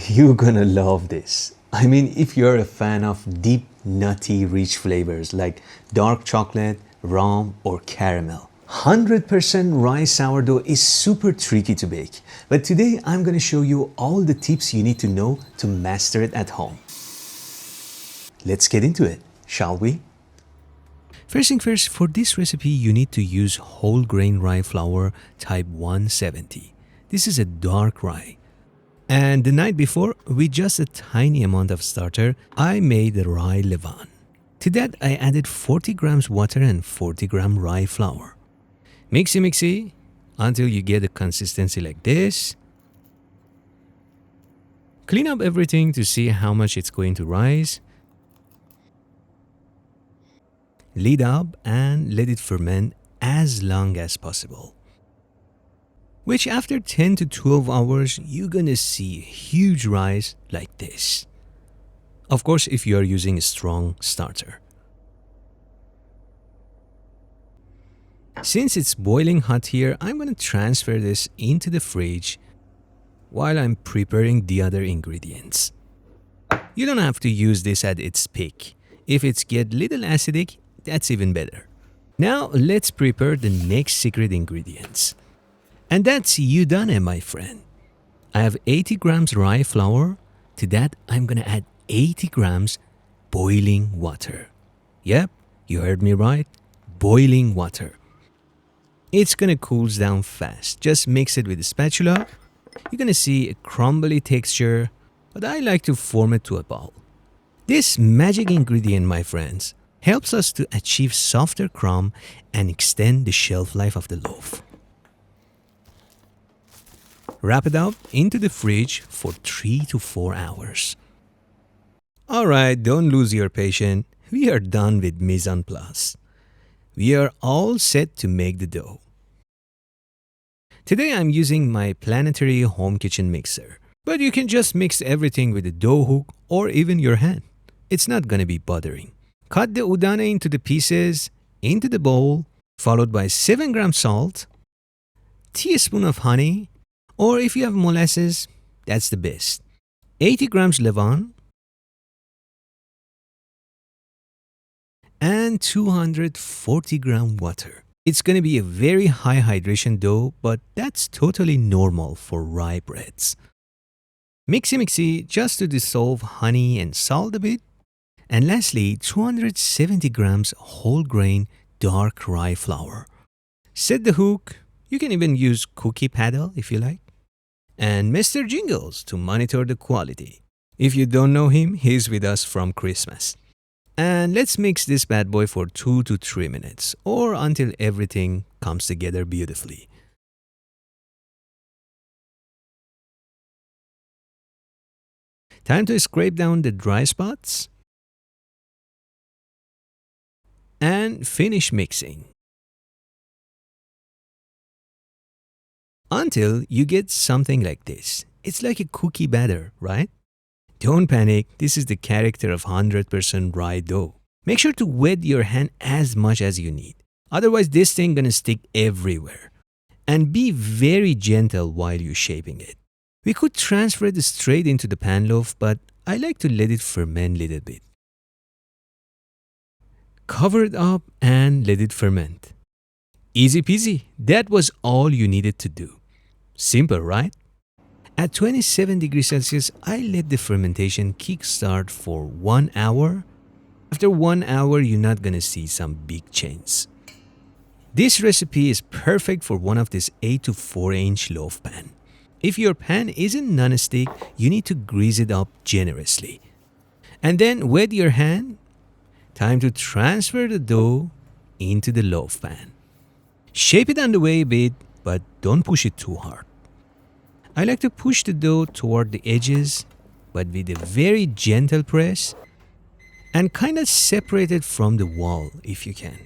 You're gonna love this. I mean, if you're a fan of deep, nutty, rich flavors like dark chocolate, rum, or caramel. 100% rye sourdough is super tricky to bake, but today I'm gonna show you all the tips you need to know to master it at home. Let's get into it, shall we? First thing first, for this recipe you need to use whole grain rye flour type 170. This is a dark rye. And the night before, with just a tiny amount of starter, I made the rye levain. To that, I added 40 grams water and 40 gram rye flour. Mixy until you get a consistency like this. Clean up everything to see how much it's going to rise. Lid up and let it ferment as long as possible. Which after 10 to 12 hours, you're gonna see a huge rise like this. Of course, if you are using a strong starter. Since it's boiling hot here, I'm gonna transfer this into the fridge while I'm preparing the other ingredients. You don't have to use this at its peak. If it's get little acidic, that's even better. Now let's prepare the next secret ingredients. And that's Yudane, my friend. I have 80 grams rye flour. To that, I'm gonna add 80 grams boiling water. Yep, you heard me right. Boiling water. It's gonna cool down fast. Just mix it with a spatula. You're gonna see a crumbly texture, but I like to form it to a ball. This magic ingredient, my friends, helps us to achieve softer crumb and extend the shelf life of the loaf. Wrap it up into the fridge for 3 to 4 hours. Alright, don't lose your patience. We are done with mise en place. We are all set to make the dough. Today I'm using my planetary home kitchen mixer, but you can just mix everything with a dough hook or even your hand. It's not gonna be bothering. Cut the udane into the pieces, into the bowl, followed by 7 grams salt, teaspoon of honey, or if you have molasses, that's the best. 80 grams levain and 240 gram water. It's going to be a very high hydration dough, but that's totally normal for rye breads. Mixy just to dissolve honey and salt a bit. And lastly, 270 grams whole grain dark rye flour. Set the hook. You can even use cookie paddle if you like. And Mr. Jingles to monitor the quality. If you don't know him, he's with us from Christmas. And let's mix this bad boy for 2 to 3 minutes or until everything comes together beautifully. Time to scrape down the dry spots and finish mixing until you get something like this. It's like a cookie batter, right? Don't panic, this is the character of 100% rye dough. Make sure to wet your hand as much as you need. Otherwise, this thing gonna stick everywhere. And be very gentle while you're shaping it. We could transfer it straight into the pan loaf, but I like to let it ferment a little bit. Cover it up and let it ferment. Easy peasy, that was all you needed to do. Simple, right? At 27 degrees Celsius, I let the fermentation kickstart for 1 hour. After 1 hour, you're not gonna see some big change. This recipe is perfect for one of these 8 to 4 inch loaf pan. If your pan isn't non-stick, you need to grease it up generously. And then wet your hand. Time to transfer the dough into the loaf pan. Shape it on the way a bit, but don't push it too hard. I like to push the dough toward the edges, but with a very gentle press and kind of separate it from the wall if you can.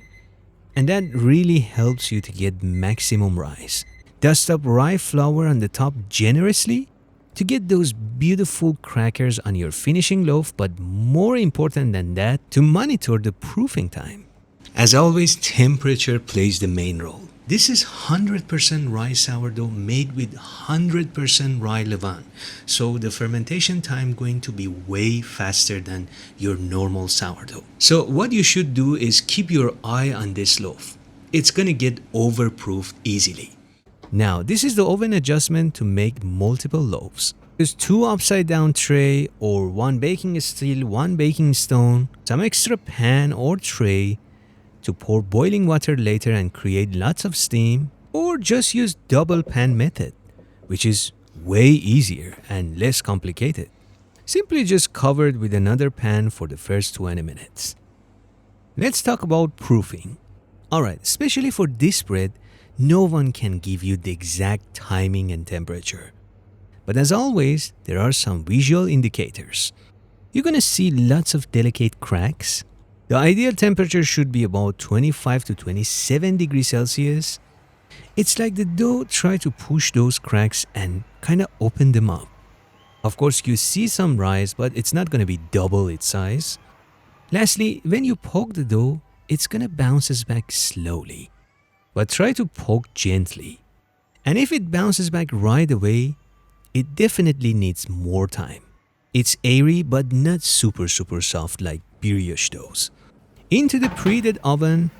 And that really helps you to get maximum rise. Dust up rye flour on the top generously to get those beautiful crackers on your finishing loaf, but more important than that, to monitor the proofing time. As always, temperature plays the main role. This is 100% rye sourdough made with 100% rye levain. So the fermentation time going to be way faster than your normal sourdough. So what you should do is keep your eye on this loaf. It's gonna get overproofed easily. Now this is the oven adjustment to make multiple loaves. Use 2 upside down tray or 1 baking steel, 1 baking stone, some extra pan or tray to pour boiling water later and create lots of steam, or just use double pan method, which is way easier and less complicated. Simply just cover it with another pan for the first 20 minutes. Let's talk about proofing. Alright, especially for this bread, no one can give you the exact timing and temperature. But as always, there are some visual indicators. You're gonna see lots of delicate cracks. The ideal temperature should be about 25 to 27 degrees Celsius. It's like the dough try to push those cracks and kind of open them up. Of course, you see some rise, but it's not going to be double its size. Lastly, when you poke the dough, it's going to bounces back slowly. But try to poke gently. And if it bounces back right away, it definitely needs more time. It's airy but not super soft like brioche doughs. Into the preheated oven,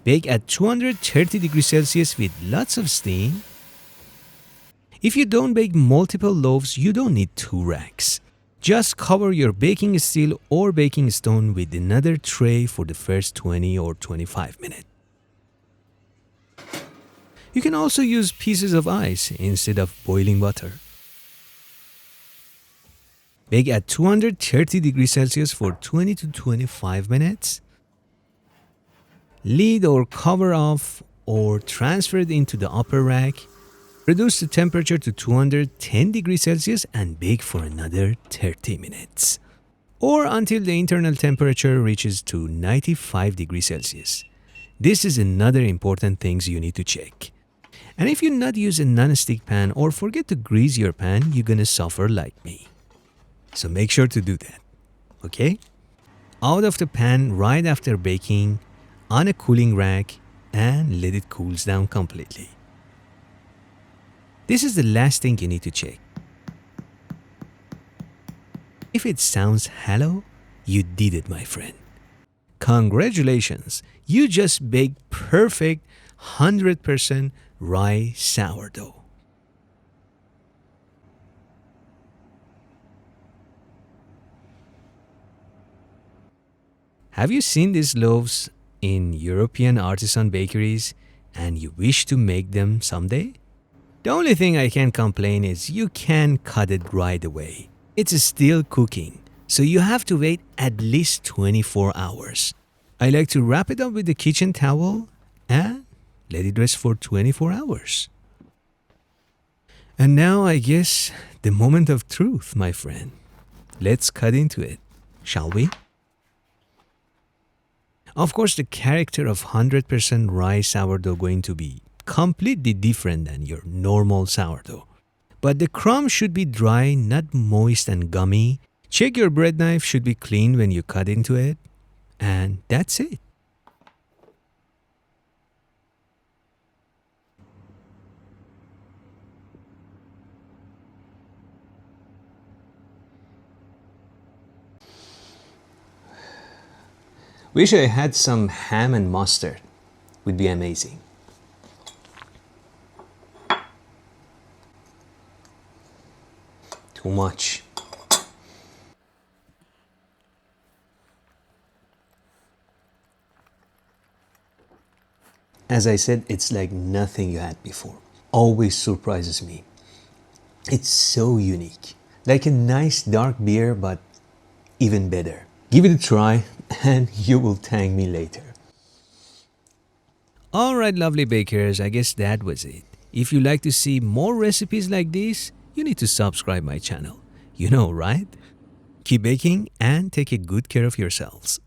bake at 230 degrees Celsius with lots of steam. If you don't bake multiple loaves, you don't need 2 racks. Just cover your baking steel or baking stone with another tray for the first 20 or 25 minutes. You can also use pieces of ice instead of boiling water. Bake at 230 degrees Celsius for 20 to 25 minutes. Lid or cover off or transfer it into the upper rack. Reduce the temperature to 210 degrees Celsius and bake for another 30 minutes. Or until the internal temperature reaches to 95 degrees Celsius. This is another important thing you need to check. And if you not use a non-stick pan or forget to grease your pan, you're gonna suffer like me. So make sure to do that, okay? Out of the pan right after baking, on a cooling rack, and let it cool down completely. This is the last thing you need to check. If it sounds hollow, you did it, my friend. Congratulations, you just baked perfect 100% rye sourdough. Have you seen these loaves in European artisan bakeries and you wish to make them someday? The only thing I can complain is you can't cut it right away. It's still cooking, so you have to wait at least 24 hours. I like to wrap it up with a kitchen towel and let it rest for 24 hours. And now I guess the moment of truth, my friend. Let's cut into it, shall we? Of course, the character of 100% rye sourdough going to be completely different than your normal sourdough. But the crumb should be dry, not moist and gummy. Check your bread knife should be clean when you cut into it. And that's it. Wish I had some ham and mustard. Would be amazing. Too much. As I said, it's like nothing you had before. Always surprises me. It's so unique. Like a nice dark beer, but even better. Give it a try and you will thank me later. Alright, lovely bakers, I guess that was it. If you like to see more recipes like this, you need to subscribe my channel. You know, right? Keep baking and take a good care of yourselves.